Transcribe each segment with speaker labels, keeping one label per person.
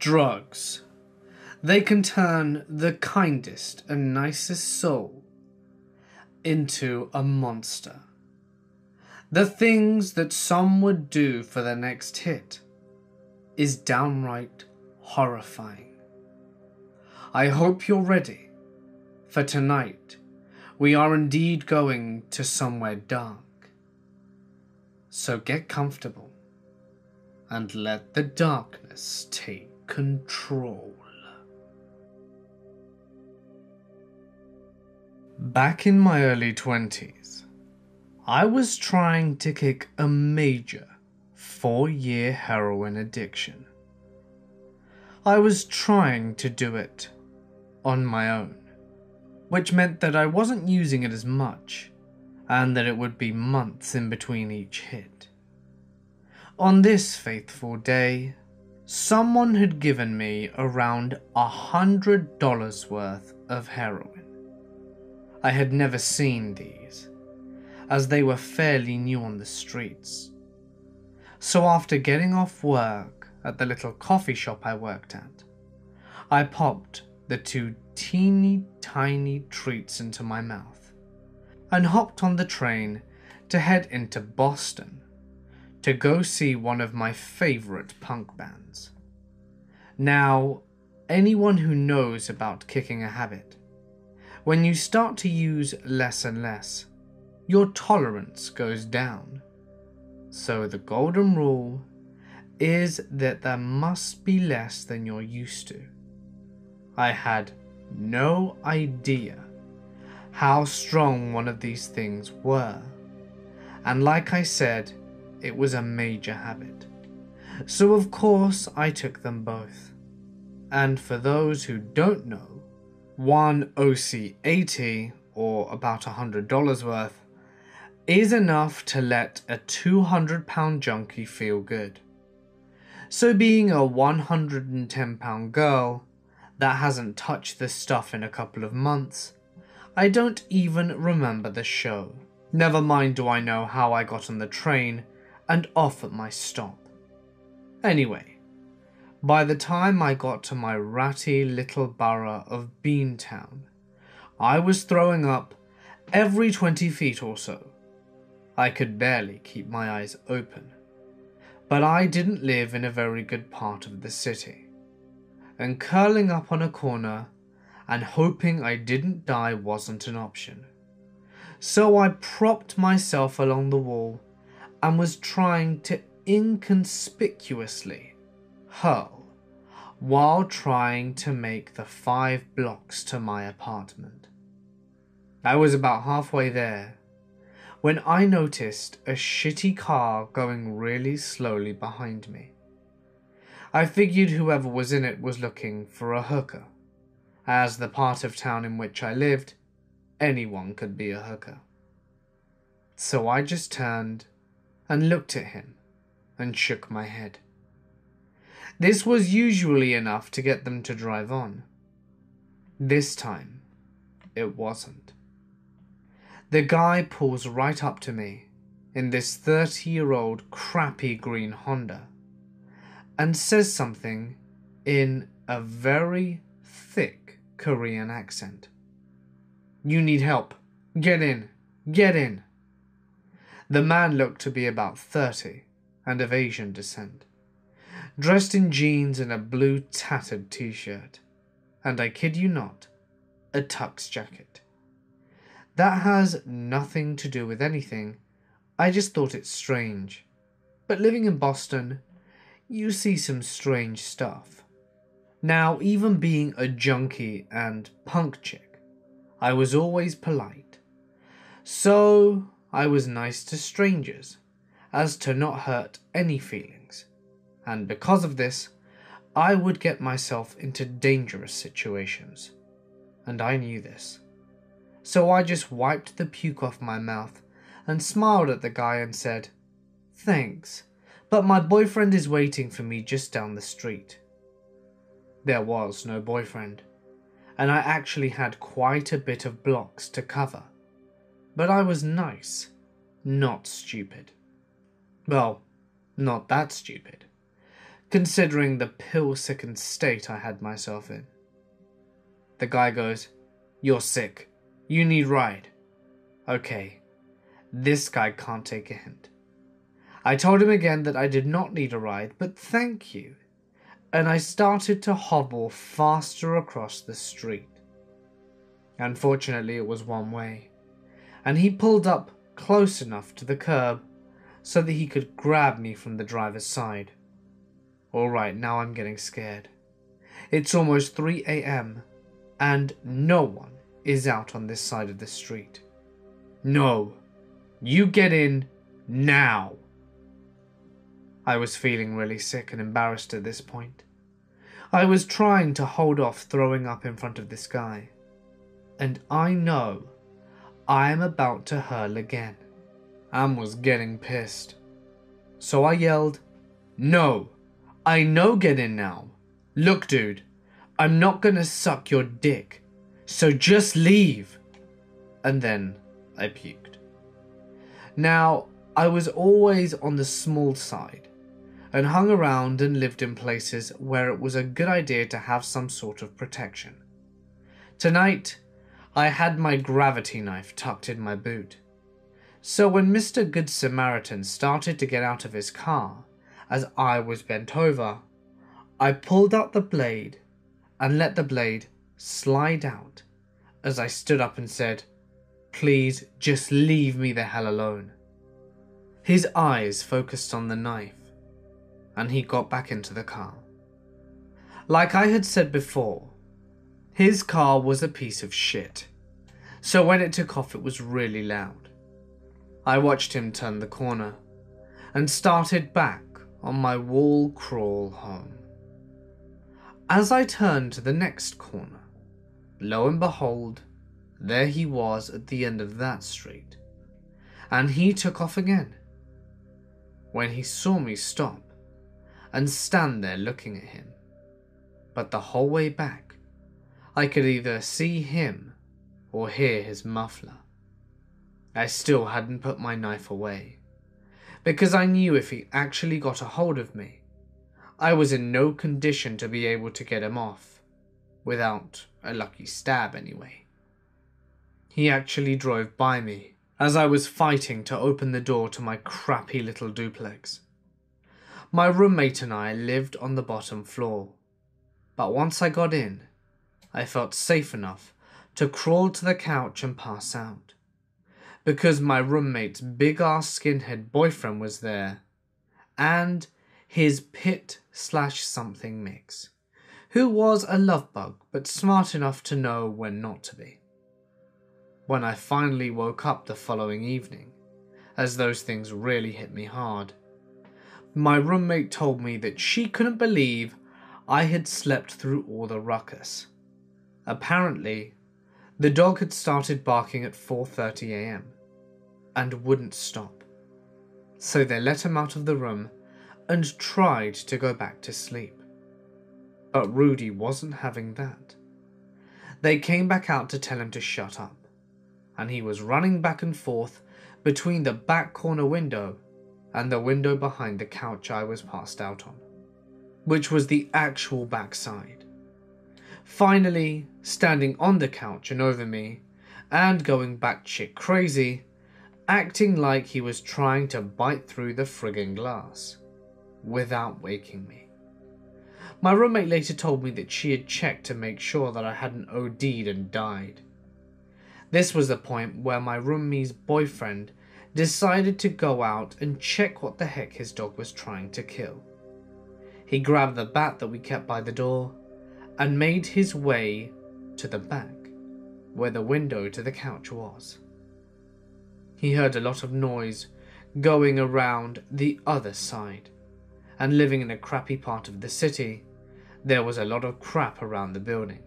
Speaker 1: Drugs. They can turn the kindest and nicest soul into a monster. The things that some would do for the next hit is downright horrifying. I hope you're ready, for tonight we are indeed going to somewhere dark. So get comfortable and let the darkness take control. Back in my early 20s, I was trying to kick a major 4-year heroin addiction. I was trying to do it on my own, which meant that I wasn't using it as much, and that it would be months in between each hit. On this faithful day, someone had given me around $100 worth of heroin. I had never seen these, as they were fairly new on the streets. So after getting off work at the little coffee shop I worked at, I popped the 2 teeny tiny treats into my mouth and hopped on the train to head into Boston to go see one of my favorite punk bands. Now, anyone who knows about kicking a habit, when you start to use less and less, your tolerance goes down. So the golden rule is that there must be less than you're used to. I had no idea how strong one of these things were, and like I said, it was a major habit. So of course I took them both. And for those who don't know, one OC80, or about $100 worth, is enough to let a 200-pound junkie feel good. So being a 110-pound girl that hasn't touched this stuff in a couple of months, I don't even remember the show. Never mind do I know how I got on the train and off at my stop. Anyway, by the time I got to my ratty little borough of Beantown, I was throwing up every 20 feet or so. I could barely keep my eyes open, but I didn't live in a very good part of the city, and curling up on a corner and hoping I didn't die wasn't an option. So I propped myself along the wall and was trying to inconspicuously hurl while trying to make the 5 blocks to my apartment. I was about halfway there when I noticed a shitty car going really slowly behind me. I figured whoever was in it was looking for a hooker, as the part of town in which I lived, anyone could be a hooker. So I just turned and looked at him and shook my head. This was usually enough to get them to drive on. This time, it wasn't. The guy pulls right up to me in this 30-year-old crappy green Honda and says something in a very thick Korean accent. "You need help. Get in. Get in." The man looked to be about 30 and of Asian descent, dressed in jeans and a blue tattered t-shirt, and I kid you not, a tux jacket. That has nothing to do with anything, I just thought it strange. But living in Boston, you see some strange stuff. Now, even being a junkie and punk chick, I was always polite. So I was nice to strangers, as to not hurt any feelings. And because of this, I would get myself into dangerous situations. And I knew this. So I just wiped the puke off my mouth and smiled at the guy and said, "Thanks, but my boyfriend is waiting for me just down the street." There was no boyfriend, and I actually had quite a bit of blocks to cover. But I was nice, not stupid. Well, not that stupid. considering the pill-sickened state I had myself in. The guy goes, "You're sick. You need ride." Okay, this guy can't take a hint. I told him again that I did not need a ride, but thank you, and I started to hobble faster across the street. Unfortunately, it was one way, and he pulled up close enough to the curb so that he could grab me from the driver's side. Alright, now I'm getting scared. It's almost 3 a.m. and no one is out on this side of the street. No, you get in now. I was feeling really sick and embarrassed at this point. I was trying to hold off throwing up in front of this guy, and I know I am about to hurl again, and was getting pissed. So I yelled, "No, I know get in now. Look dude, I'm not gonna suck your dick, so just leave." And then I puked. Now, I was always on the small side, and hung around and lived in places where it was a good idea to have some sort of protection. Tonight, I had my gravity knife tucked in my boot. So when Mr. Good Samaritan started to get out of his car, as I was bent over, I pulled out the blade and let the blade slide out as I stood up and said, "Please just leave me the hell alone." His eyes focused on the knife, and he got back into the car. Like I had said before, his car was a piece of shit, so when it took off it was really loud. I watched him turn the corner and started back on my wall crawl home. As I turned to the next corner, lo and behold, there he was at the end of that street, and he took off again. When he saw me stop and stand there looking at him, but the whole way back, I could either see him or hear his muffler. I still hadn't put my knife away, because I knew if he actually got a hold of me, I was in no condition to be able to get him off, without a lucky stab anyway. He actually drove by me as I was fighting to open the door to my crappy little duplex. My roommate and I lived on the bottom floor, but once I got in, I felt safe enough to crawl to the couch and pass out, because my roommate's big-ass skinhead boyfriend was there, and his pit/something mix, who was a love bug but smart enough to know when not to be. When I finally woke up the following evening, as those things really hit me hard, my roommate told me that she couldn't believe I had slept through all the ruckus. Apparently, the dog had started barking at 4:30 a.m. and wouldn't stop, so they let him out of the room and tried to go back to sleep. But Rudy wasn't having that. They came back out to tell him to shut up, and he was running back and forth between the back corner window and the window behind the couch I was passed out on, which was the actual backside. Finally, standing on the couch and over me, and going batshit crazy, acting like he was trying to bite through the friggin' glass, without waking me. My roommate later told me that she had checked to make sure that I hadn't OD'd and died. This was the point where my roomie's boyfriend decided to go out and check what the heck his dog was trying to kill. He grabbed the bat that we kept by the door and made his way to the back, where the window to the couch was. He heard a lot of noise going around the other side, and living in a crappy part of the city, there was a lot of crap around the building,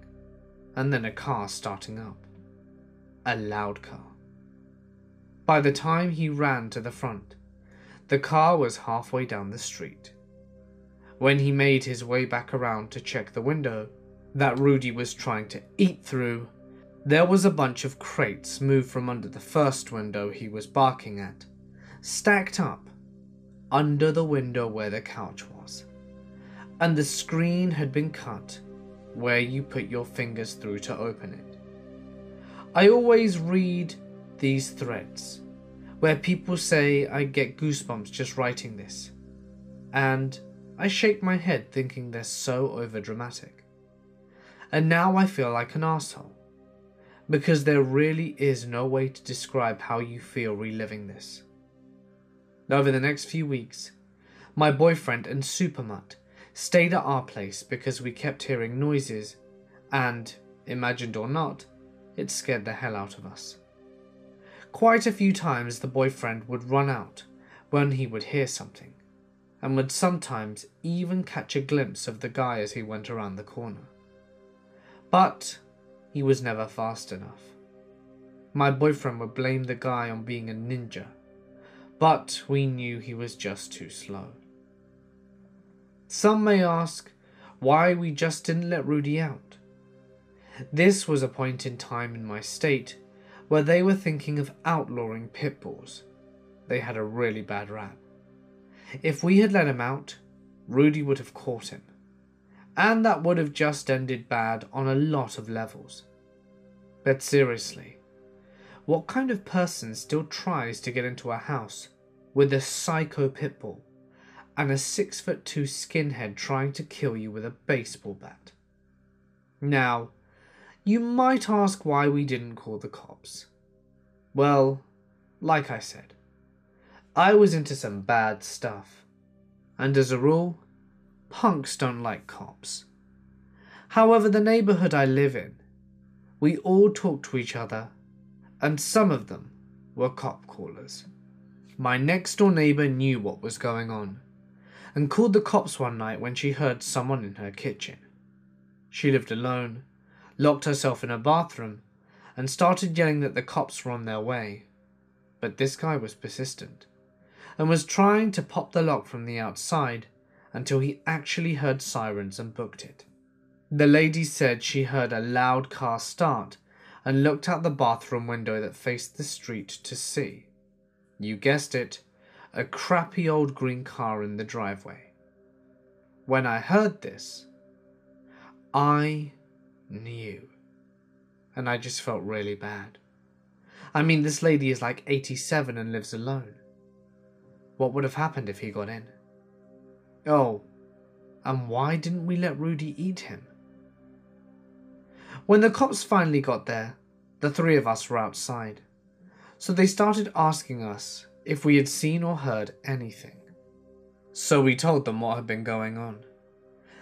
Speaker 1: and then a car starting up. A loud car. By the time he ran to the front, the car was halfway down the street. When he made his way back around to check the window that Rudy was trying to eat through, there was a bunch of crates moved from under the first window he was barking at, stacked up under the window where the couch was, and the screen had been cut where you put your fingers through to open it. I always read these threads where people say I get goosebumps just writing this, and I shake my head thinking they're so overdramatic. And now I feel like an asshole, because there really is no way to describe how you feel reliving this. Over the next few weeks, my boyfriend and Supermutt stayed at our place because we kept hearing noises, and, imagined or not, it scared the hell out of us. Quite a few times the boyfriend would run out when he would hear something, and would sometimes even catch a glimpse of the guy as he went around the corner. But he was never fast enough. My boyfriend would blame the guy on being a ninja, but we knew he was just too slow. Some may ask why we just didn't let Rudy out. This was a point in time in my state where they were thinking of outlawing pit bulls. They had a really bad rap. If we had let him out, Rudy would have caught him, and that would have just ended bad on a lot of levels. But seriously, what kind of person still tries to get into a house with a psycho pit bull and a 6'2" skinhead trying to kill you with a baseball bat? Now, you might ask why we didn't call the cops. Well, like I said, I was into some bad stuff, and as a rule, punks don't like cops. However, the neighborhood I live in, we all talk to each other, and some of them were cop callers. My next door neighbor knew what was going on, and called the cops one night when she heard someone in her kitchen. She lived alone, locked herself in her bathroom, and started yelling that the cops were on their way. But this guy was persistent, and was trying to pop the lock from the outside until he actually heard sirens and booked it. The lady said she heard a loud car start and looked out the bathroom window that faced the street to see, you guessed it, a crappy old green car in the driveway. When I heard this, I knew, and I just felt really bad. I mean, this lady is like 87 and lives alone. What would have happened if he got in? Oh, and why didn't we let Rudy eat him? When the cops finally got there, the three of us were outside, so they started asking us if we had seen or heard anything. So we told them what had been going on,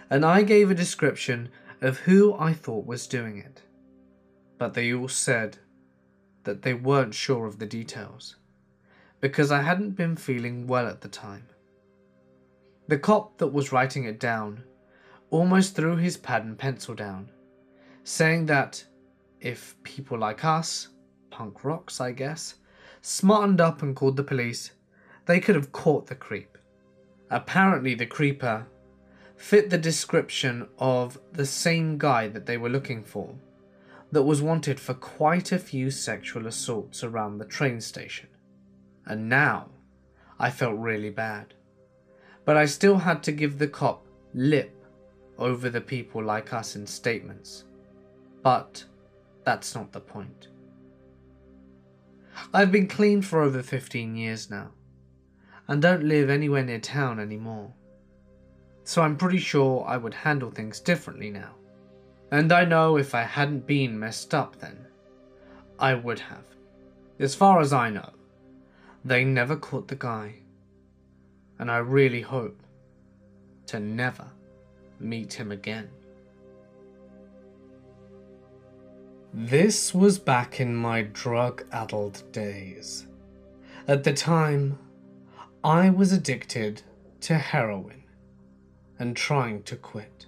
Speaker 1: and I gave a description of who I thought was doing it, but they all said that they weren't sure of the details, because I hadn't been feeling well at the time. The cop that was writing it down almost threw his pad and pencil down, saying that if people like us, punk rocks I guess, smartened up and called the police, they could have caught the creep. Apparently the creeper fit the description of the same guy that they were looking for, that was wanted for quite a few sexual assaults around the train station. And now I felt really bad, but I still had to give the cop lip over the people like us in statements. But that's not the point. I've been clean for over 15 years now, and don't live anywhere near town anymore. So I'm pretty sure I would handle things differently now. And I know if I hadn't been messed up then, I would have. As far as I know, they never caught the guy, and I really hope to never meet him again. This was back in my drug-addled days. At the time, I was addicted to heroin and trying to quit.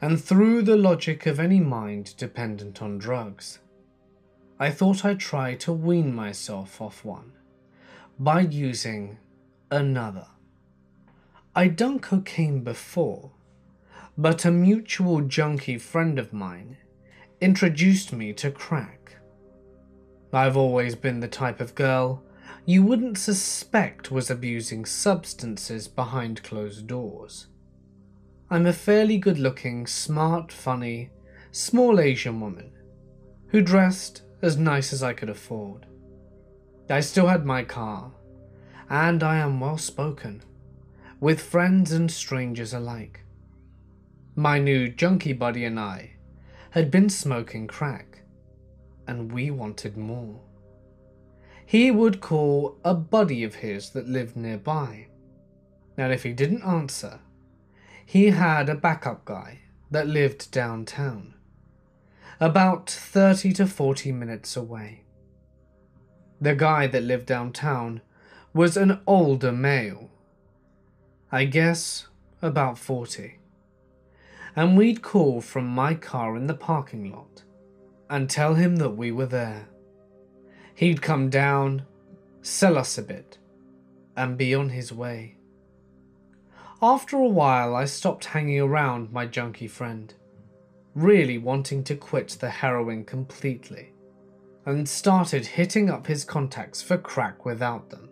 Speaker 1: And through the logic of any mind dependent on drugs, I thought I'd try to wean myself off one by using another. I'd done cocaine before, but a mutual junkie friend of mine introduced me to crack. I've always been the type of girl you wouldn't suspect was abusing substances behind closed doors. I'm a fairly good-looking, smart, funny, small Asian woman who dressed as nice as I could afford. I still had my car, and I am well-spoken, with friends and strangers alike. My new junkie buddy and I had been smoking crack, and we wanted more. He would call a buddy of his that lived nearby, and if he didn't answer, he had a backup guy that lived downtown, about 30 to 40 minutes away. The guy that lived downtown was an older male, I guess about 40, and we'd call from my car in the parking lot and tell him that we were there. He'd come down, sell us a bit, and be on his way. After a while, I stopped hanging around my junkie friend, really wanting to quit the heroin completely, and started hitting up his contacts for crack without them.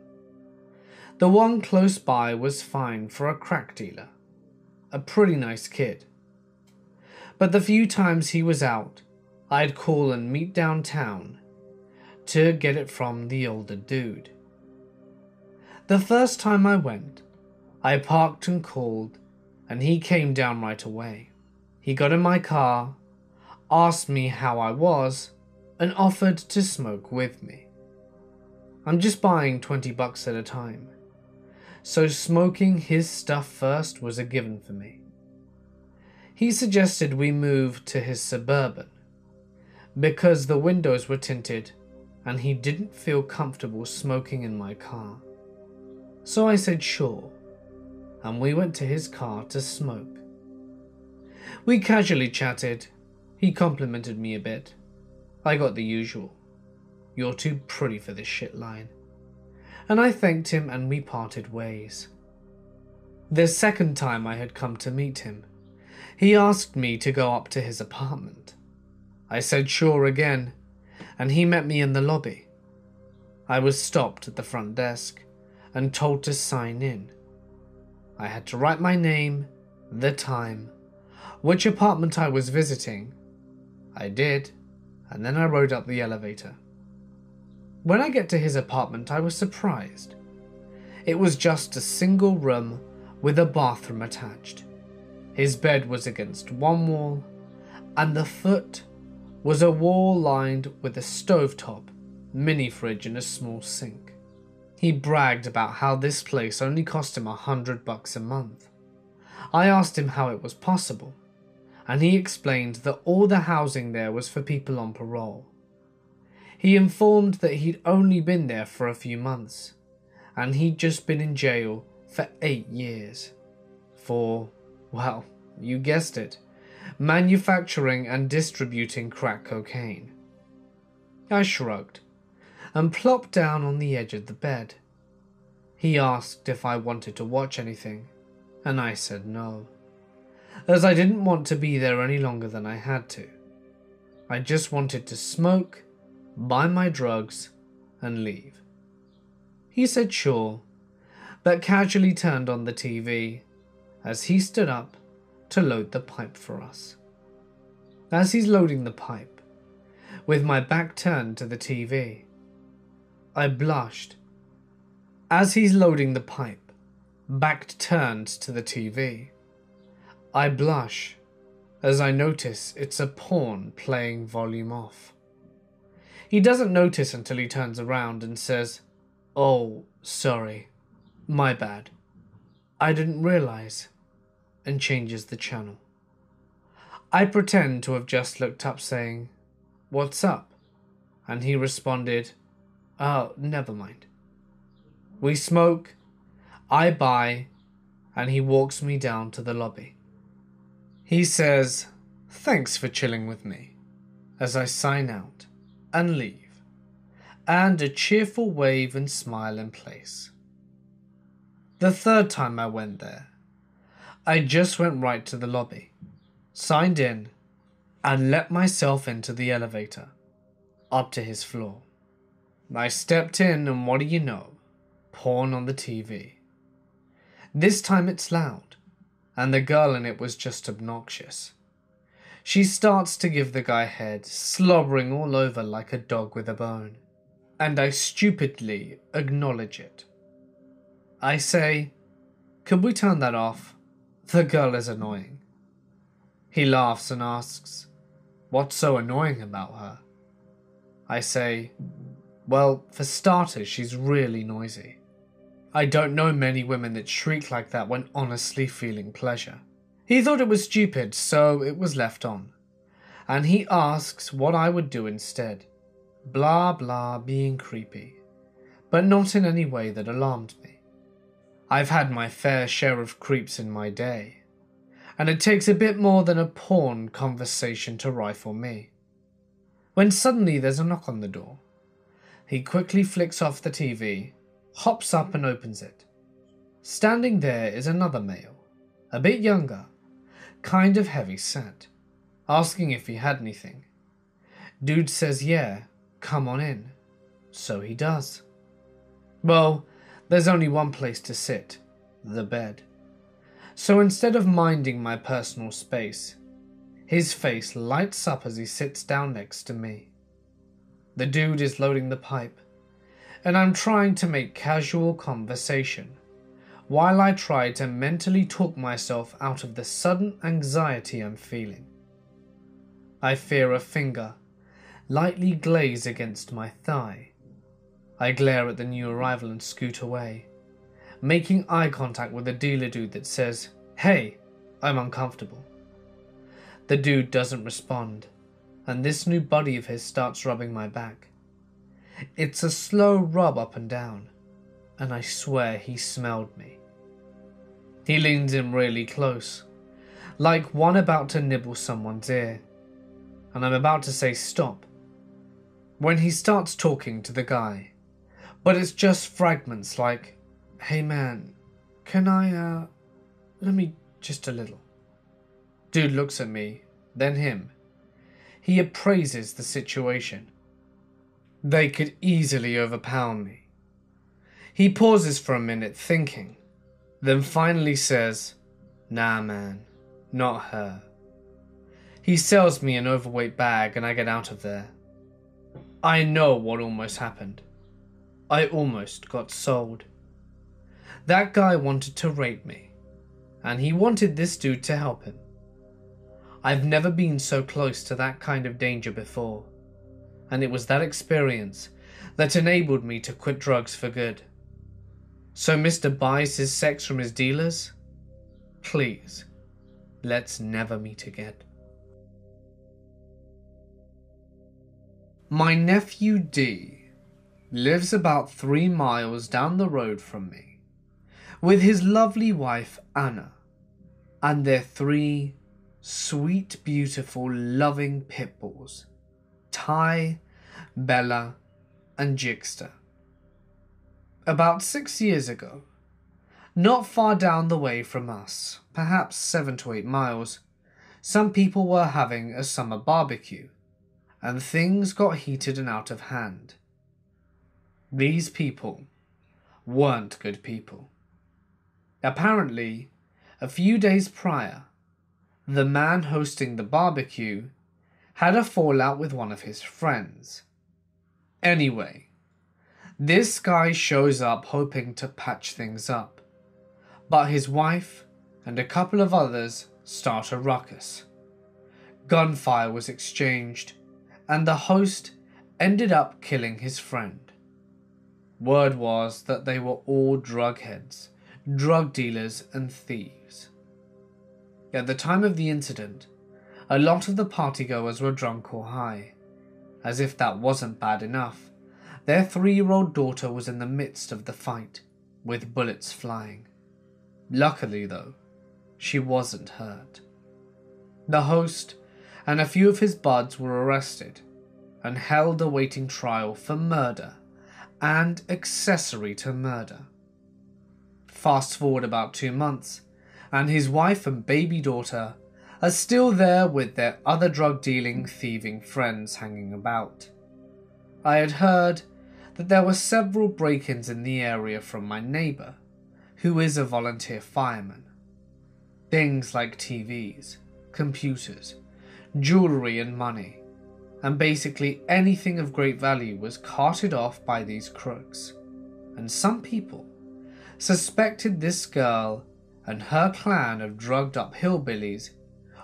Speaker 1: The one close by was fine for a crack dealer, a pretty nice kid. But the few times he was out, I'd call and meet downtown to get it from the older dude. The first time I went, I parked and called, and he came down right away. He got in my car, asked me how I was, and offered to smoke with me. I'm just buying $20 at a time, so smoking his stuff first was a given for me. He suggested we move to his Suburban because the windows were tinted and he didn't feel comfortable smoking in my car. So I said sure, and we went to his car to smoke. We casually chatted. He complimented me a bit. I got the usual, "You're too pretty for this shit" line, and I thanked him and we parted ways. The second time I had come to meet him, he asked me to go up to his apartment. I said sure again, and he met me in the lobby. I was stopped at the front desk and told to sign in. I had to write my name, the time, which apartment I was visiting. I did, and then I rode up the elevator. When I get to his apartment, I was surprised. It was just a single room with a bathroom attached. His bed was against one wall, and the foot was a wall lined with a stovetop, mini fridge, and a small sink. He bragged about how this place only cost him $100 a month. I asked him how it was possible, and he explained that all the housing there was for people on parole. He informed that he'd only been there for a few months, and he'd just been in jail for 8 years. For, well, you guessed it, manufacturing and distributing crack cocaine. I shrugged and plopped down on the edge of the bed. He asked if I wanted to watch anything, and I said no, as I didn't want to be there any longer than I had to. I just wanted to smoke, buy my drugs, and leave. He said sure, but casually turned on the TV as he stood up to load the pipe for us. As he's loading the pipe, with my back turned to the TV, I blushed. As he's loading the pipe, back turned to the TV, I blush as I notice it's a porn playing volume off. He doesn't notice until he turns around and says, "Oh, sorry, my bad. I didn't realize," and changes the channel. I pretend to have just looked up saying, "What's up?" and he responded, "Oh, never mind." We smoke, I buy, and he walks me down to the lobby. He says, "Thanks for chilling with me," as I sign out and leave, and a cheerful wave and smile in place. The third time I went there, I just went right to the lobby, signed in, and let myself into the elevator, up to his floor. I stepped in, and what do you know? Porn on the TV. This time it's loud, and the girl in it was just obnoxious. She starts to give the guy head, slobbering all over like a dog with a bone, and I stupidly acknowledge it. I say, "Could we turn that off? The girl is annoying." He laughs and asks, "What's so annoying about her?" I say, "Well, for starters, she's really noisy. I don't know many women that shriek like that when honestly feeling pleasure." He thought it was stupid, so it was left on. And he asks what I would do instead. Blah blah, being creepy, but not in any way that alarmed me. I've had my fair share of creeps in my day, and it takes a bit more than a porn conversation to rifle me. When suddenly there's a knock on the door. He quickly flicks off the TV, hops up and opens it. Standing there is another male, a bit younger, kind of heavy set, asking if he had anything. Dude says yeah, come on in. So he does. Well, there's only one place to sit, the bed. So instead of minding my personal space, his face lights up as he sits down next to me. The dude is loading the pipe, and I'm trying to make casual conversation while I try to mentally talk myself out of the sudden anxiety I'm feeling. I fear a finger lightly glaze against my thigh. I glare at the new arrival and scoot away, making eye contact with the dealer dude that says, "Hey, I'm uncomfortable." The dude doesn't respond, and this new buddy of his starts rubbing my back. It's a slow rub up and down, and I swear he smelled me. He leans in really close, like one about to nibble someone's ear, and I'm about to say stop, when he starts talking to the guy, but it's just fragments like, "Hey man, can I, let me just a little." Dude looks at me, then him. He appraises the situation. They could easily overpower me. He pauses for a minute thinking, then finally says, "Nah man, not her." He sells me an overweight bag and I get out of there. I know what almost happened. I almost got sold. That guy wanted to rape me, and he wanted this dude to help him. I've never been so close to that kind of danger before, and it was that experience that enabled me to quit drugs for good. So Mr. buys his sex from his dealers? Please, let's never meet again. My nephew D lives about 3 miles down the road from me, with his lovely wife Anna, and their 3 sweet, beautiful, loving pit bulls, Ty, Bella, and Jigster. About 6 years ago, not far down the way from us, perhaps 7 to 8 miles, some people were having a summer barbecue, and things got heated and out of hand. These people weren't good people. Apparently, a few days prior, the man hosting the barbecue had a fallout with one of his friends. Anyway, this guy shows up hoping to patch things up, but his wife and a couple of others start a ruckus. Gunfire was exchanged, and the host ended up killing his friend. Word was that they were all drug heads, drug dealers and thieves. At the time of the incident, a lot of the partygoers were drunk or high. As if that wasn't bad enough, their 3-year-old daughter was in the midst of the fight, with bullets flying. Luckily though, she wasn't hurt. The host and a few of his buds were arrested and held awaiting trial for murder and accessory to murder. Fast forward about 2 months, and his wife and baby daughter are still there with their other drug-dealing, thieving friends hanging about. I had heard that there were several break-ins in the area from my neighbour, who is a volunteer fireman. Things like TVs, computers, jewelry and money, and basically anything of great value was carted off by these crooks. And some people suspected this girl and her clan of drugged up hillbillies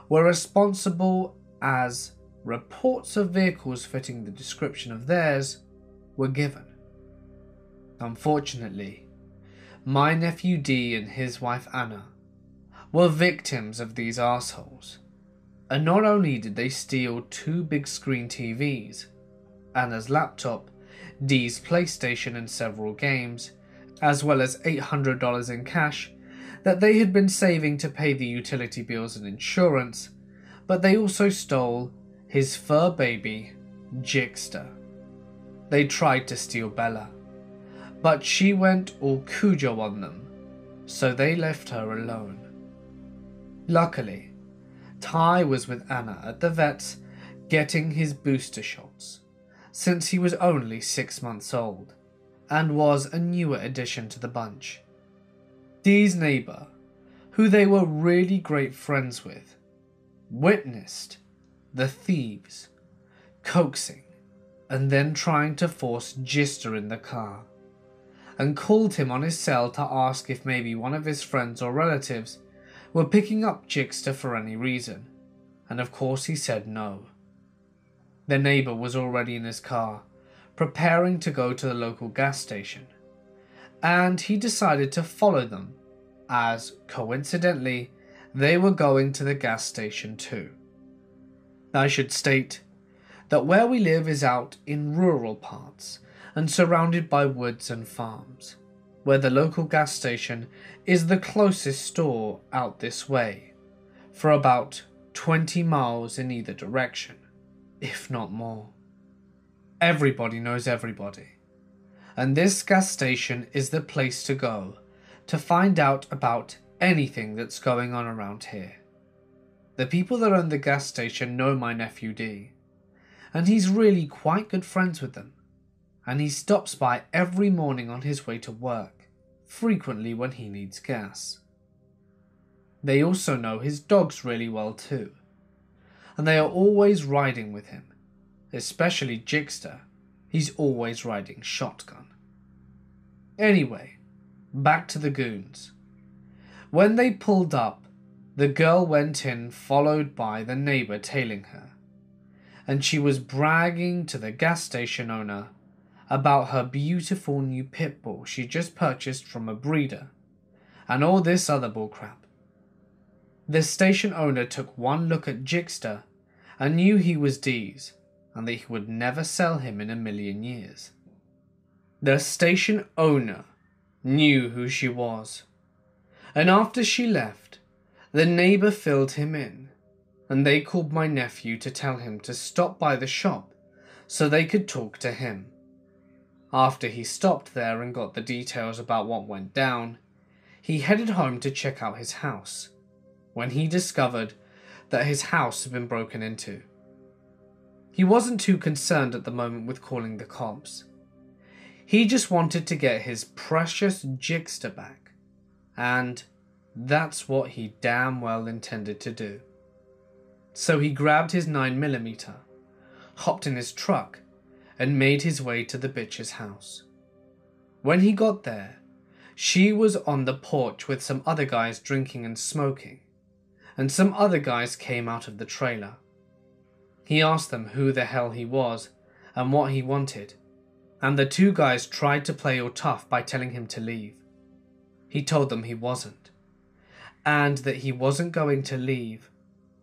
Speaker 1: were responsible, as reports of vehicles fitting the description of theirs were given. Unfortunately, my nephew D and his wife Anna were victims of these assholes, and not only did they steal 2 big screen TVs, Anna's laptop, D's PlayStation and several games, as well as $800 in cash that they had been saving to pay the utility bills and insurance, but they also stole his fur baby, Jigster. They tried to steal Bella, but she went all Cujo on them, so they left her alone. Luckily, Ty was with Anna at the vet's getting his booster shots, since he was only 6 months old, and was a newer addition to the bunch. Dee's neighbour, who they were really great friends with, witnessed the thieves coaxing and then trying to force Jigster in the car, and called him on his cell to ask if maybe one of his friends or relatives were picking up Jigster for any reason, and of course he said no. The neighbour was already in his car, preparing to go to the local gas station, and he decided to follow them, as, coincidentally, they were going to the gas station too. I should state that where we live is out in rural parts and surrounded by woods and farms, where the local gas station is the closest store out this way, for about 20 miles in either direction, if not more. Everybody knows everybody, and this gas station is the place to go to find out about anything that's going on around here. The people that own the gas station know my nephew D, and he's really quite good friends with them, and he stops by every morning on his way to work, frequently when he needs gas. They also know his dogs really well too, and they are always riding with him, especially Jigster. He's always riding shotgun. Anyway, back to the goons. When they pulled up, the girl went in, followed by the neighbour tailing her, and she was bragging to the gas station owner about her beautiful new pit bull she just purchased from a breeder, and all this other bullcrap. The station owner took one look at Jigster and knew he was Dee's, and that he would never sell him in a million years. The station owner knew who she was, and after she left, the neighbour filled him in, and they called my nephew to tell him to stop by the shop so they could talk to him. After he stopped there and got the details about what went down, he headed home to check out his house, when he discovered that his house had been broken into. He wasn't too concerned at the moment with calling the cops. He just wanted to get his precious Jigster back, and that's what he damn well intended to do. So he grabbed his 9mm, hopped in his truck, and made his way to the bitch's house. When he got there, she was on the porch with some other guys drinking and smoking, and some other guys came out of the trailer. He asked them who the hell he was and what he wanted, and the 2 guys tried to play all tough by telling him to leave. He told them he wasn't, and that he wasn't going to leave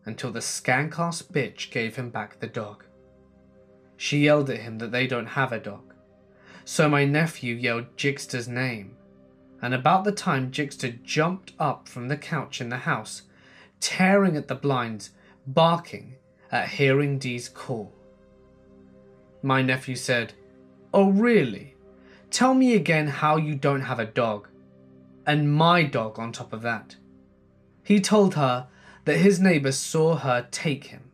Speaker 1: until the skank-ass bitch gave him back the dog. She yelled at him that they don't have a dog, so my nephew yelled Jigster's name, and about the time Jigster jumped up from the couch in the house, tearing at the blinds, barking at hearing Dee's call. My nephew said, "Oh really? Tell me again how you don't have a dog, and my dog on top of that." He told her that his neighbour saw her take him,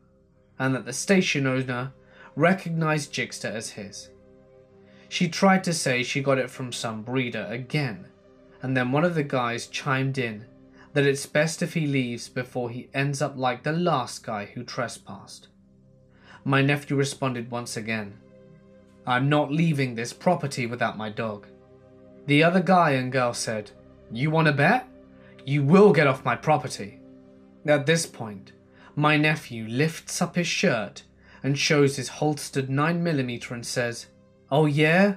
Speaker 1: and that the station owner recognized Jigster as his. She tried to say she got it from some breeder again, and then one of the guys chimed in that it's best if he leaves before he ends up like the last guy who trespassed. My nephew responded once again, "I'm not leaving this property without my dog." The other guy and girl said, "You want to bet? You will get off my property." At this point, my nephew lifts up his shirt and shows his holstered 9mm and says, "Oh yeah?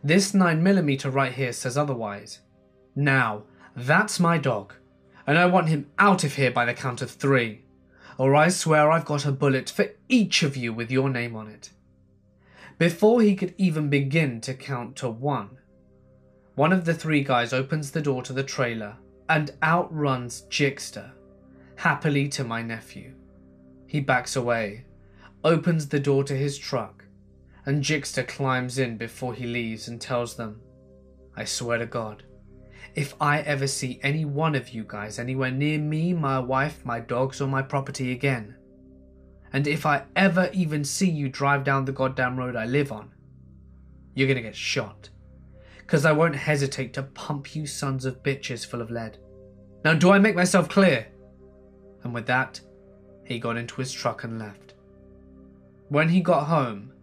Speaker 1: This 9mm right here says otherwise. Now, that's my dog, and I want him out of here by the count of 3, or I swear I've got a bullet for each of you with your name on it." Before he could even begin to count to 1, one of the 3 guys opens the door to the trailer and outruns Jigster, happily to my nephew. He backs away, opens the door to his truck, and Jigster climbs in before he leaves and tells them, "I swear to God, if I ever see any one of you guys anywhere near me, my wife, my dogs, or my property again, and if I ever even see you drive down the goddamn road I live on, you're gonna get shot. Because I won't hesitate to pump you sons of bitches full of lead. Now do I make myself clear?" And with that, he got into his truck and left. When he got home,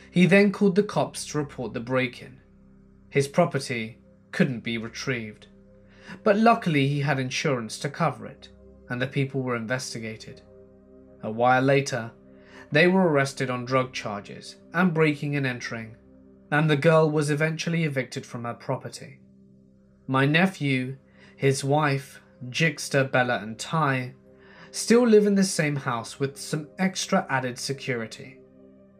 Speaker 1: he then called the cops to report the break-in. His property couldn't be retrieved, but luckily he had insurance to cover it, and the people were investigated. A while later, they were arrested on drug charges and breaking and entering, and the girl was eventually evicted from her property. My nephew, his wife, Jigster, Bella and Ty still live in the same house with some extra added security,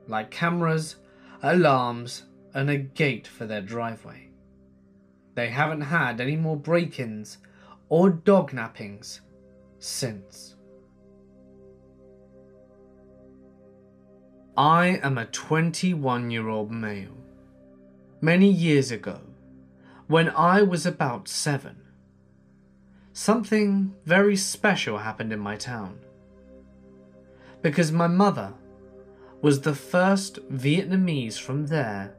Speaker 1: like cameras, alarms and a gate for their driveway. They haven't had any more break-ins or dog nappings since. I am a 21-year-old male. Many years ago, when I was about 7, something very special happened in my town. Because my mother was the first Vietnamese from there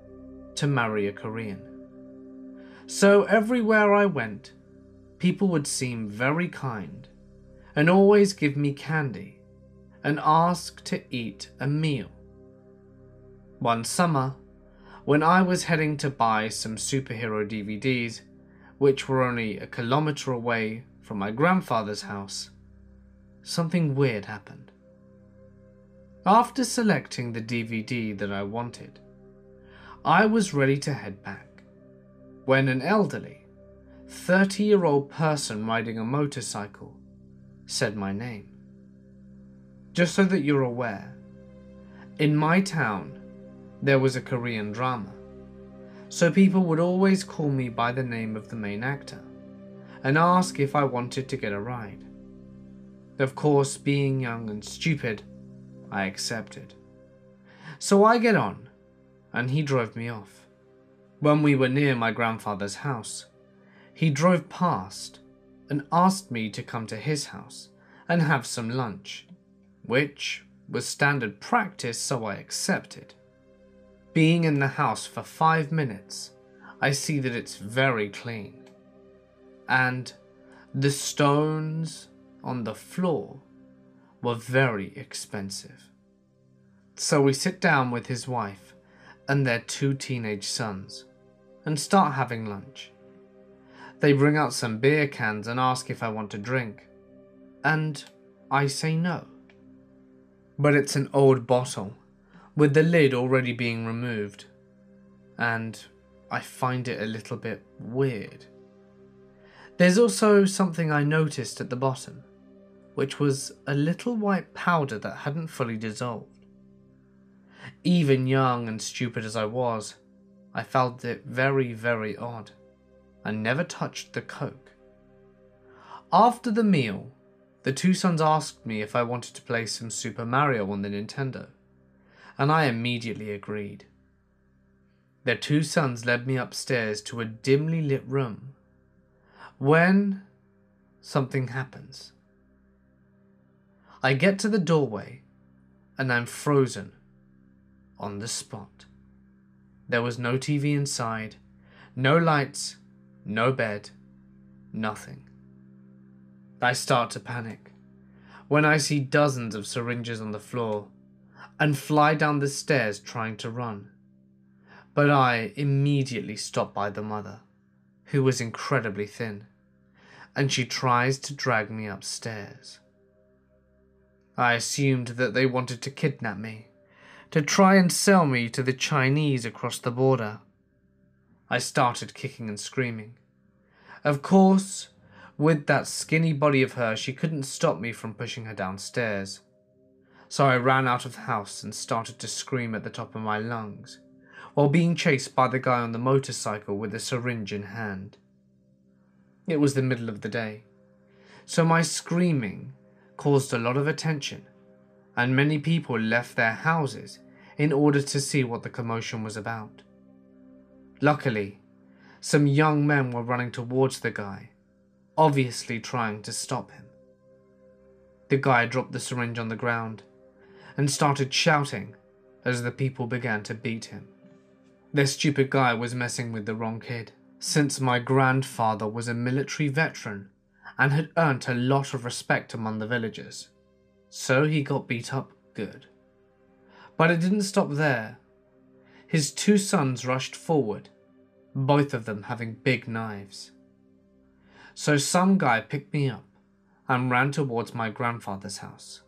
Speaker 1: to marry a Korean. So everywhere I went, people would seem very kind and always give me candy and ask to eat a meal. One summer, when I was heading to buy some superhero DVDs, which were only a kilometer away from my grandfather's house, something weird happened. After selecting the DVD that I wanted, I was ready to head back, when an elderly, 30-year-old person riding a motorcycle said my name. Just so that you're aware, in my town, there was a Korean drama, so people would always call me by the name of the main actor and ask if I wanted to get a ride. Of course, being young and stupid, I accepted. So I get on, and he drove me off. When we were near my grandfather's house, he drove past and asked me to come to his house and have some lunch, which was standard practice, so I accepted. Being in the house for 5 minutes, I see that it's very clean, and the stones on the floor were very expensive. So we sit down with his wife and their 2 teenage sons and start having lunch. They bring out some beer cans and ask if I want to drink, and I say no. But it's an old bottle with the lid already being removed, and I find it a little bit weird. There's also something I noticed at the bottom, which was a little white powder that hadn't fully dissolved. Even young and stupid as I was, I felt it very, very odd. I never touched the Coke. After the meal, the 2 sons asked me if I wanted to play some Super Mario on the Nintendo, and I immediately agreed. Their 2 sons led me upstairs to a dimly lit room, when something happens. I get to the doorway, and I'm frozen on the spot. There was no TV inside, no lights, no bed, nothing. I start to panic when I see dozens of syringes on the floor and fly down the stairs trying to run. But I immediately stop by the mother, who was incredibly thin, and she tries to drag me upstairs. I assumed that they wanted to kidnap me, to try and sell me to the Chinese across the border. I started kicking and screaming. Of course, with that skinny body of hers, she couldn't stop me from pushing her downstairs. So I ran out of the house and started to scream at the top of my lungs, while being chased by the guy on the motorcycle with a syringe in hand. It was the middle of the day, so my screaming caused a lot of attention, and many people left their houses in order to see what the commotion was about. Luckily, some young men were running towards the guy, obviously trying to stop him. The guy dropped the syringe on the ground and started shouting as the people began to beat him. This stupid guy was messing with the wrong kid, since my grandfather was a military veteran and had earned a lot of respect among the villagers, so he got beat up good. But it didn't stop there. His two sons rushed forward, both of them having big knives. So some guy picked me up and ran towards my grandfather's house,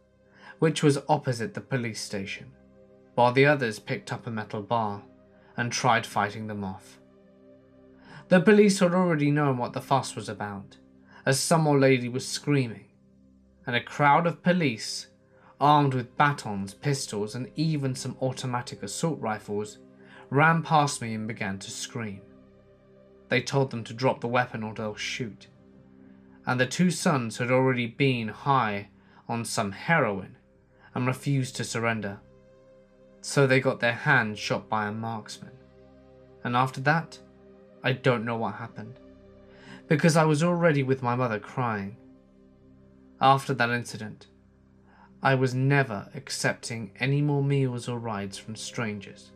Speaker 1: which was opposite the police station, while the others picked up a metal bar and tried fighting them off. The police had already known what the fuss was about, as some old lady was screaming, and a crowd of police, armed with batons, pistols, and even some automatic assault rifles, ran past me and began to scream. They told them to drop the weapon or they'll shoot, and the two sons had already been high on some heroin and refused to surrender, so they got their hands shot by a marksman. And after that, I don't know what happened, because I was already with my mother crying. After that incident, I was never accepting any more meals or rides from strangers.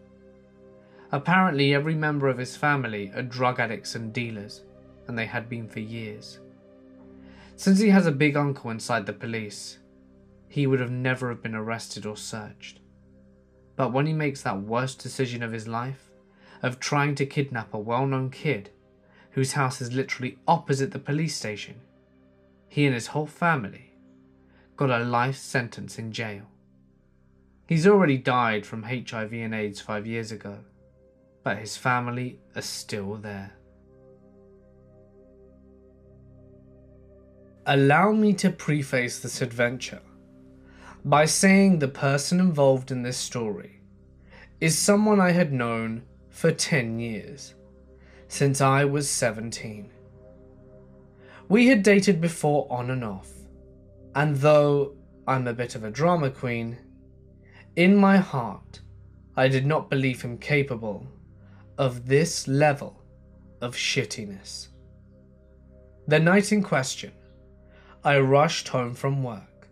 Speaker 1: Apparently every member of his family are drug addicts and dealers, and they had been for years. Since he has a big uncle inside the police, he would have never have been arrested or searched. But when he makes that worst decision of his life, of trying to kidnap a well-known kid whose house is literally opposite the police station, he and his whole family got a life sentence in jail. He's already died from HIV and AIDS 5 years ago, but his family are still there. Allow me to preface this adventure by saying the person involved in this story is someone I had known for 10 years, since I was 17. We had dated before on and off, and though I'm a bit of a drama queen, in my heart I did not believe him capable of this level of shittiness. The night in question, I rushed home from work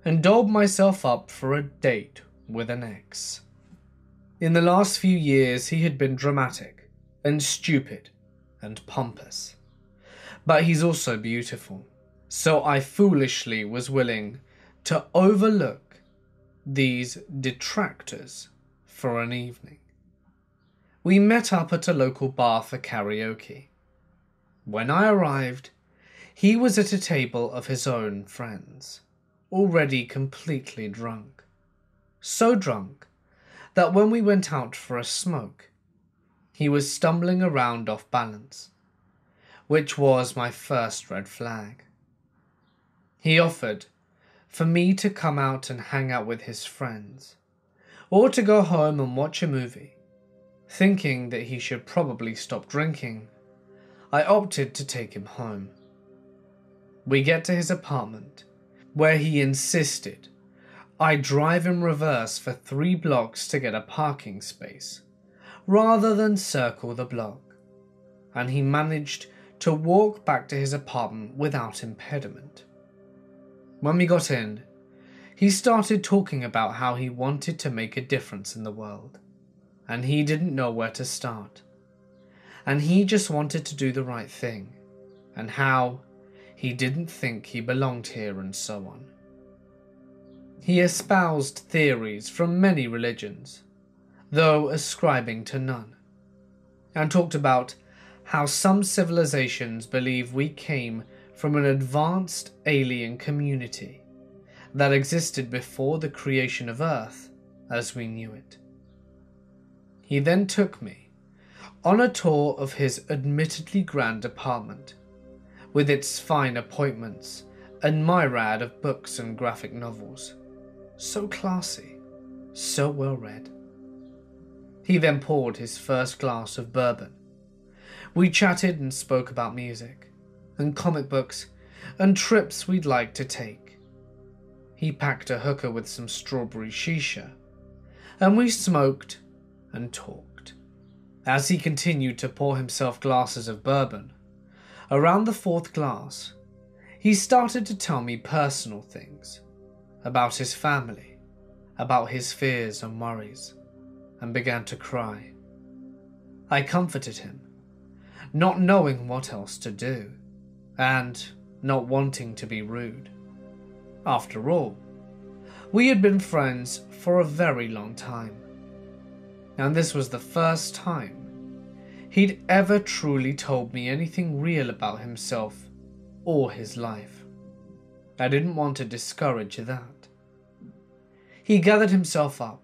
Speaker 1: and dolled myself up for a date with an ex. In the last few years he had been dramatic and stupid and pompous, but he's also beautiful, so I foolishly was willing to overlook these detractors for an evening. We met up at a local bar for karaoke. When I arrived, he was at a table of his own friends, already completely drunk. So drunk that when we went out for a smoke, he was stumbling around off balance, which was my first red flag. He offered for me to come out and hang out with his friends, or to go home and watch a movie. Thinking that he should probably stop drinking, I opted to take him home. We get to his apartment, where he insisted I drive in reverse for 3 blocks to get a parking space, rather than circle the block, and he managed to walk back to his apartment without impediment. When we got in, he started talking about how he wanted to make a difference in the world, and he didn't know where to start, and he just wanted to do the right thing, and how he didn't think he belonged here and so on. He espoused theories from many religions, though ascribing to none, and talked about how some civilizations believe we came from an advanced alien community that existed before the creation of Earth as we knew it. He then took me on a tour of his admittedly grand apartment, with its fine appointments and myriad of books and graphic novels. So classy, so well read. He then poured his first glass of bourbon. We chatted and spoke about music, and comic books, and trips we'd like to take. He packed a hookah with some strawberry shisha, and we smoked and talked. As he continued to pour himself glasses of bourbon, around the fourth glass, he started to tell me personal things about his family, about his fears and worries, and began to cry. I comforted him, not knowing what else to do, and not wanting to be rude. After all, we had been friends for a very long time, and this was the first time he'd ever truly told me anything real about himself or his life. I didn't want to discourage that. He gathered himself up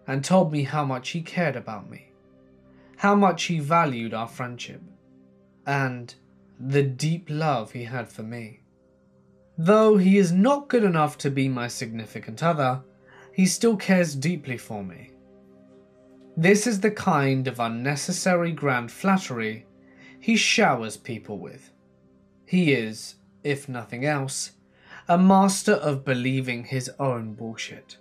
Speaker 1: and told me how much he cared about me, how much he valued our friendship, and the deep love he had for me. Though he is not good enough to be my significant other, he still cares deeply for me. This is the kind of unnecessary grand flattery he showers people with. He is, if nothing else, a master of believing his own bullshit,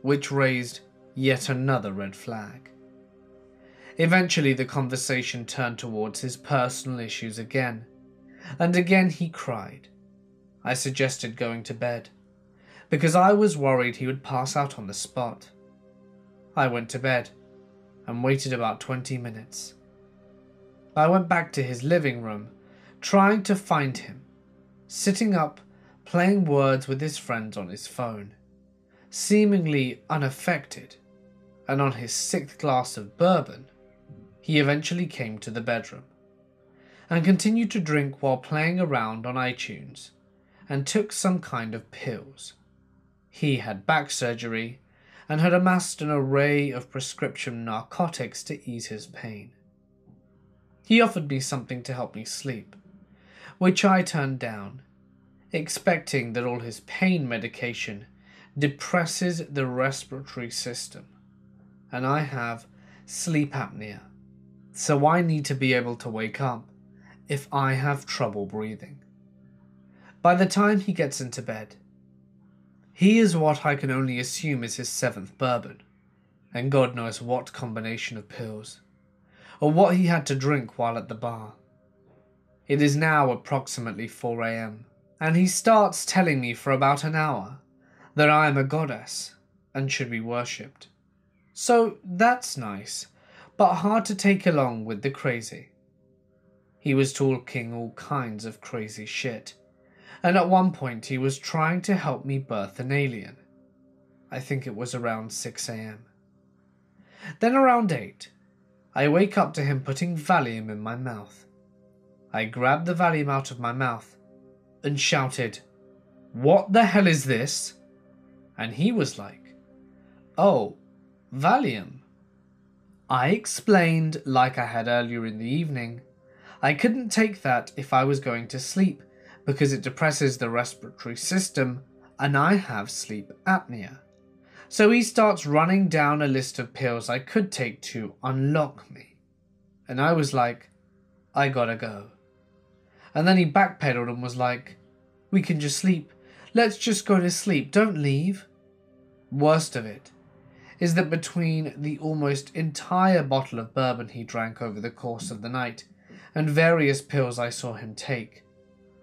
Speaker 1: which raised yet another red flag. Eventually the conversation turned towards his personal issues again, and again he cried. I suggested going to bed, because I was worried he would pass out on the spot. I went to bed and waited about 20 minutes. I went back to his living room, trying to find him, sitting up, playing words with his friends on his phone, seemingly unaffected, and on his 6th glass of bourbon, he eventually came to the bedroom, and continued to drink while playing around on iTunes, and took some kind of pills. He had back surgery, and had amassed an array of prescription narcotics to ease his pain. He offered me something to help me sleep, which I turned down, expecting that all his pain medication depresses the respiratory system, and I have sleep apnea, so I need to be able to wake up if I have trouble breathing. By the time he gets into bed, he is what I can only assume is his 7th bourbon, and God knows what combination of pills, or what he had to drink while at the bar. It is now approximately 4 a.m, and he starts telling me for about an hour that I am a goddess and should be worshipped. So that's nice, but hard to take along with the crazy. He was talking all kinds of crazy shit, and at one point he was trying to help me birth an alien. I think it was around 6 a.m. Then around 8, I wake up to him putting Valium in my mouth. I grabbed the Valium out of my mouth and shouted, "What the hell is this?" And he was like, "Oh, Valium." I explained, like I had earlier in the evening, I couldn't take that if I was going to sleep because it depresses the respiratory system and I have sleep apnea. So he starts running down a list of pills I could take to unlock me. And I was like, I gotta go. And then he backpedaled and was like, "We can just sleep. Let's just go to sleep. Don't leave." Worst of it is that between the almost entire bottle of bourbon he drank over the course of the night and various pills I saw him take,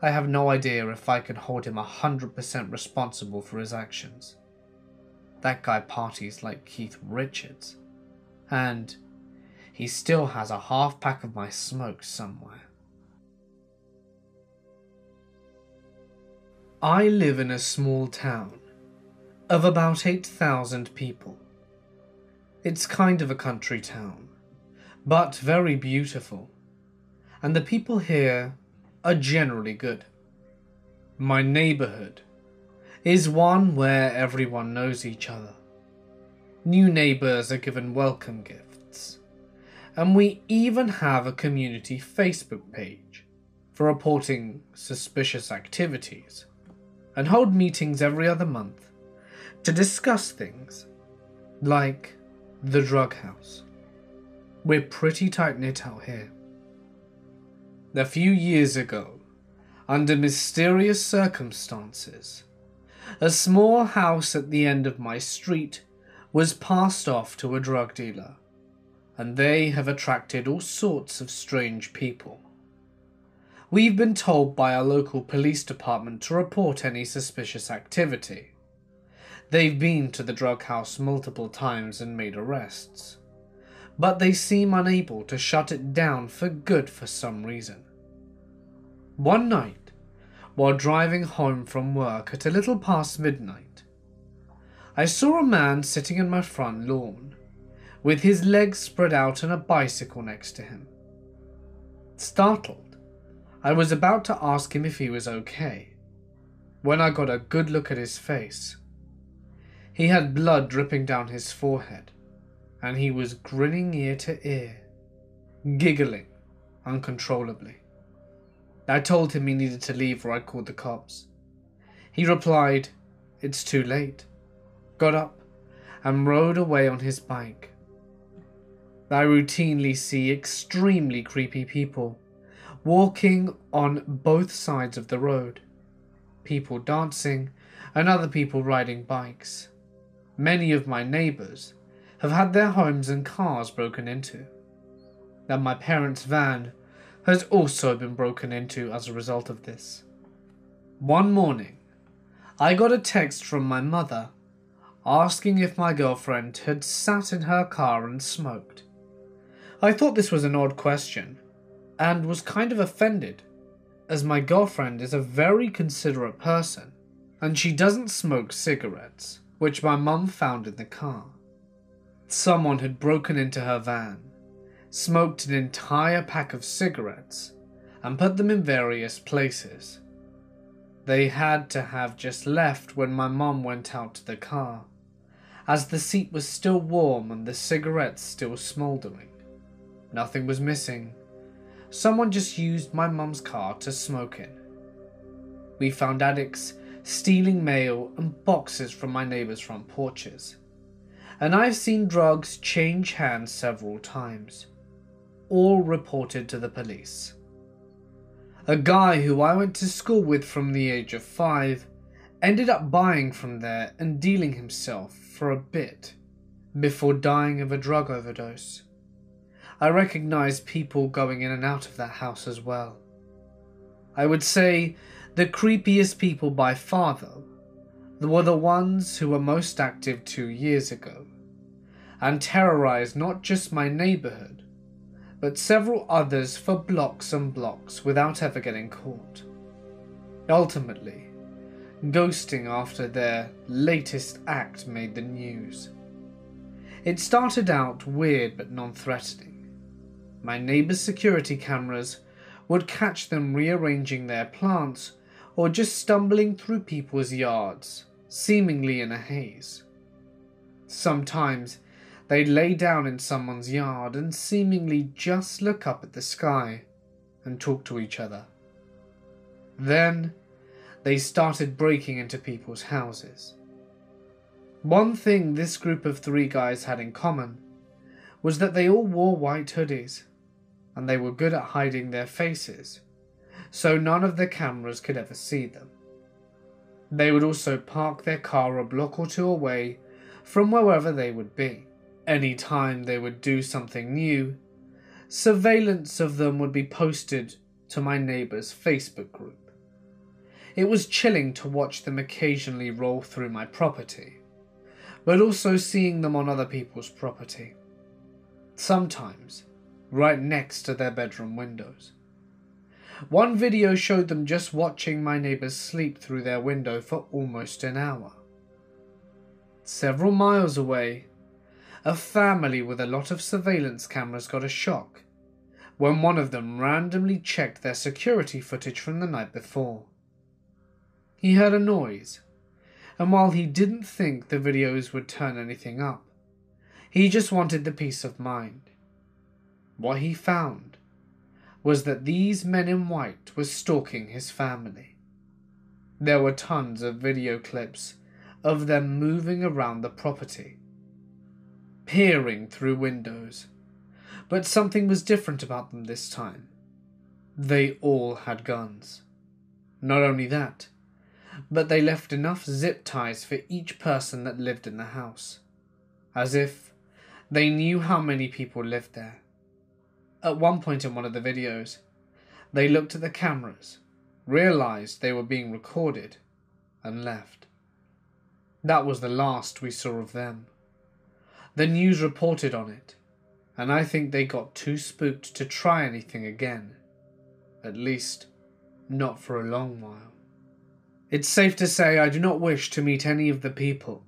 Speaker 1: I have no idea if I can hold him 100% responsible for his actions. That guy parties like Keith Richards, and he still has a half pack of my smoke somewhere. I live in a small town of about 8,000 people. It's kind of a country town, but very beautiful, and the people here are generally good. My neighborhood is one where everyone knows each other. New neighbors are given welcome gifts, and we even have a community Facebook page for reporting suspicious activities and hold meetings every other month to discuss things like the drug house. We're pretty tight-knit out here. A few years ago, under mysterious circumstances, a small house at the end of my street was passed off to a drug dealer, and they have attracted all sorts of strange people. We've been told by our local police department to report any suspicious activity. They've been to the drug house multiple times and made arrests, but they seem unable to shut it down for good for some reason. One night, while driving home from work at a little past midnight, I saw a man sitting in my front lawn, with his legs spread out and a bicycle next to him. Startled, I was about to ask him if he was okay, when I got a good look at his face. He had blood dripping down his forehead, and he was grinning ear to ear, giggling uncontrollably. I told him he needed to leave or I'd call the cops. He replied, "It's too late," got up, and rode away on his bike. I routinely see extremely creepy people walking on both sides of the road, people dancing and other people riding bikes. Many of my neighbors have had their homes and cars broken into, and my parents' van has also been broken into as a result of this. One morning, I got a text from my mother asking if my girlfriend had sat in her car and smoked. I thought this was an odd question and was kind of offended, as my girlfriend is a very considerate person and she doesn't smoke cigarettes, which my mum found in the car. Someone had broken into her van, smoked an entire pack of cigarettes, and put them in various places. They had to have just left when my mum went out to the car, as the seat was still warm and the cigarettes still smouldering. Nothing was missing. Someone just used my mum's car to smoke in. We found addicts stealing mail and boxes from my neighbours' front porches, and I've seen drugs change hands several times, all reported to the police. A guy who I went to school with from the age of 5 ended up buying from there and dealing himself for a bit before dying of a drug overdose. I recognized people going in and out of that house as well. I would say the creepiest people by far, though, were the ones who were most active 2 years ago, and terrorized not just my neighborhood, but several others for blocks and blocks without ever getting caught. Ultimately, ghosting after their latest act made the news. It started out weird but non-threatening. My neighbor's security cameras would catch them rearranging their plants or just stumbling through people's yards, seemingly in a haze. Sometimes they'd lay down in someone's yard and seemingly just look up at the sky and talk to each other. Then they started breaking into people's houses. One thing this group of 3 guys had in common was that they all wore white hoodies, and they were good at hiding their faces, so none of the cameras could ever see them. They would also park their car a block or 2 away from wherever they would be. Any time they would do something new, surveillance of them would be posted to my neighbor's Facebook group. It was chilling to watch them occasionally roll through my property, but also seeing them on other people's property. Sometimes right next to their bedroom windows. One video showed them just watching my neighbors sleep through their window for almost an hour. Several miles away, a family with a lot of surveillance cameras got a shock when one of them randomly checked their security footage from the night before. He heard a noise, and while he didn't think the videos would turn anything up, he just wanted the peace of mind. What he found was that these men in white were stalking his family. There were tons of video clips of them moving around the property, peering through windows, but something was different about them this time. They all had guns. Not only that, but they left enough zip ties for each person that lived in the house, as if they knew how many people lived there. At one point in one of the videos, they looked at the cameras, realized they were being recorded, and left. That was the last we saw of them. The news reported on it, and I think they got too spooked to try anything again. At least, not for a long while. It's safe to say I do not wish to meet any of the people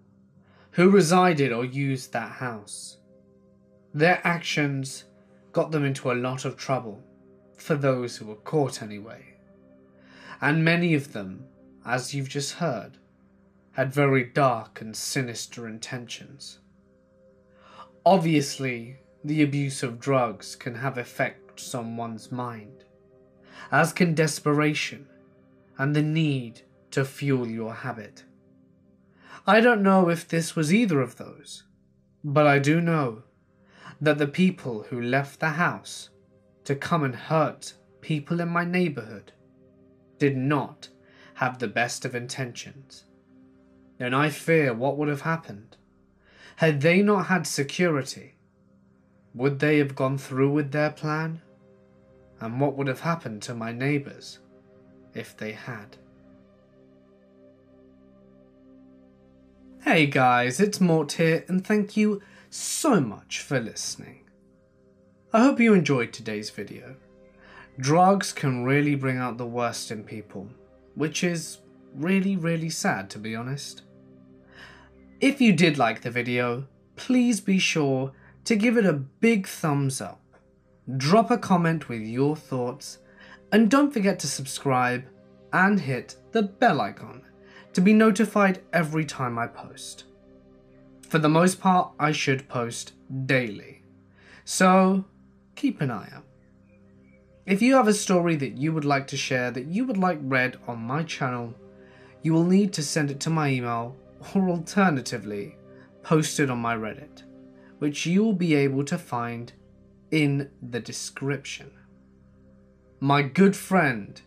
Speaker 1: who resided or used that house. Their actions got them into a lot of trouble, for those who were caught anyway. And many of them, as you've just heard, had very dark and sinister intentions. Obviously, the abuse of drugs can have effects on one's mind, as can desperation and the need to fuel your habit. I don't know if this was either of those, but I do know that the people who left the house to come and hurt people in my neighborhood did not have the best of intentions. And I fear what would have happened had they not had security. Would they have gone through with their plan? And what would have happened to my neighbors if they had? Hey guys, it's Mort here, and thank you so much for listening. I hope you enjoyed today's video. Drugs can really bring out the worst in people, which is really sad, to be honest. If you did like the video, please be sure to give it a big thumbs up, drop a comment with your thoughts, and don't forget to subscribe and hit the bell icon to be notified every time I post. For the most part, I should post daily, so keep an eye out. If you have a story that you would like to share, that you would like read on my channel, you will need to send it to my email, or alternatively, post it on my Reddit, which you will be able to find in the description. My good friend,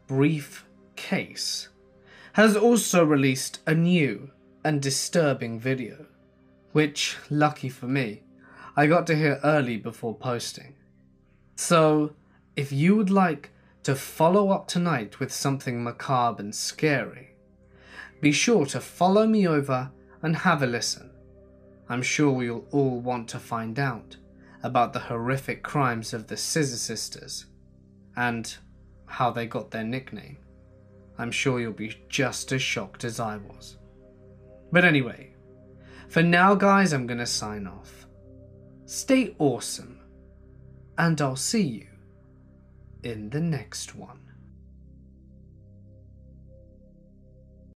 Speaker 1: Briefcase, has also released a new and disturbing video, which, lucky for me, I got to hear early before posting. So, if you would like to follow up tonight with something macabre and scary, be sure to follow me over and have a listen. I'm sure you'll all want to find out about the horrific crimes of the Scissor Sisters and how they got their nickname. I'm sure you'll be just as shocked as I was. But anyway, for now guys, I'm gonna sign off. Stay awesome, and I'll see you in the next one.